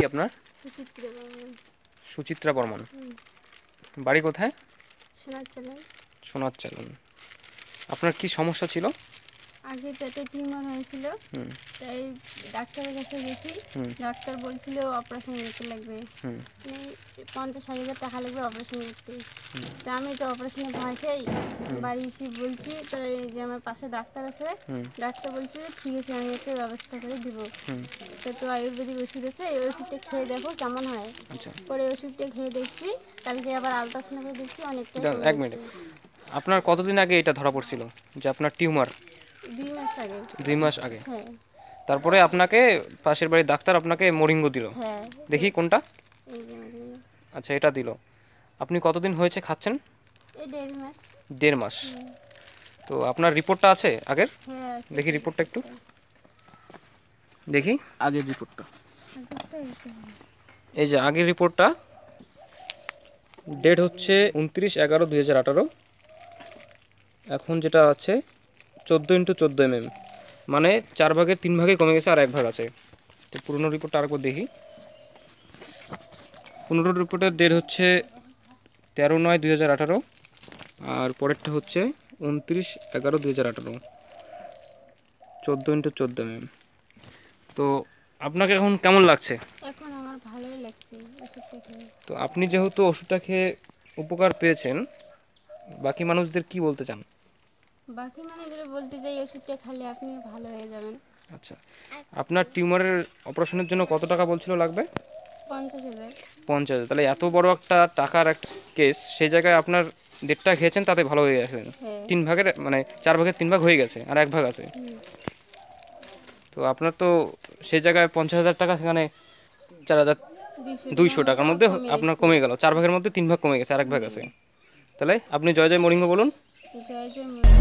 আপনার? সুচিত্রা বর্মন। সুচিত্রা বর্মন। বাড়ি কোথায়? সোনার চালান। সোনার চালান। আপনার কি সমস্যা ছিল? আগে পেটে টিউমার হয়েছিল, তাই ডাক্তারের কাছে গেছি। ডাক্তার বলছিল অপারেশন করতে লাগবে, মানে 50-60 হাজার টাকা লাগবে অপারেশন করতে। তা আমি তো অপারেশনে ভয় খাই, বাড়ি এসে বলছি, তাই যে আমার পাশে ডাক্তার আছে, ডাক্তার বলছে যে ঠিক আছে আমি একটা ব্যবস্থা করে দিব। তো আয়ুর্বেদিক ওষুধ আছে, এই ওষুধটা খেয়ে দেখো কেমন হয়। পরে ওষুধটা খেয়ে দেখছি, কালকে আবার আলট্রাসাউন্ড করে দেখছি অনেকটাই কমে এক মিনিট, গেছে। আপনার কতদিন আগে এটা ধরা পড়ছিল যে আপনার টিউমার? 2 মাস আগে। 2 মাস আগে। হ্যাঁ। তারপরে আপনাকে পাশের বাড়ির ডাক্তার আপনাকে মরিঙ্গো দিল। হ্যাঁ। দেখি কোনটা? এই যে মরিঙ্গো। আচ্ছা, এটা দিল। আপনি কতদিন হয়েছে খাচ্ছেন? এই 1.5 মাস। 1.5 মাস। তো আপনার রিপোর্টটা আছে আগের? হ্যাঁ। দেখি রিপোর্টটা একটু দেখি, আগের রিপোর্টটা। এই যে আগের রিপোর্টটা, ডেট হচ্ছে 29/11/2018। এখন যেটা আছে 14x14 mm, মানে 4 ভাগের 3 ভাগে কমে গেছে, আর 1 ভাগ আছে। তো পুরনো রিপোর্টটা আরেকবার দেখি। পুরনো রিপোর্টের ডেট হচ্ছে 13/9/2018, আর পরেরটা হচ্ছে 29/11/2018, 14x14 mm। তো আপনাকে এখন কেমন লাগছে? এখন আমার ভালোই লাগছে ওষুধটা খেয়ে। তো আপনি যেহেতু ওষুধটা খেয়ে উপকার পেয়েছেন, বাকি মানুষদের কি বলতে চান? বাকি মানুষদের বলতে চাই ওষুধটা খেলে আপনি ভালো হয়ে যাবেন। আচ্ছা, আপনার টিউমারের অপারেশনের জন্য কত টাকা বলছিল লাগবে? 50,000। 50,000। তাহলে এত বড় একটা টাকার একটা কেস, সেই জায়গায় আপনার 1.5টা খেয়েছেন, তাতে ভালো হয়ে গেছে। 3 ভাগের মানে 4 ভাগের 3 ভাগ হয়ে গেছে, আর 1 ভাগ আছে। তো আপনার তো সেই জায়গায় 50,000 টাকা, সেখানে 4,200 টাকার মধ্যে আপনার কমে গেল। 4 ভাগের মধ্যে 3 ভাগ কমে গেছে, আর 1 ভাগ আছে। তাহলে আপনি জয় জয় মরিঙ্গো বলুন। জয় জয় মরিঙ্গো।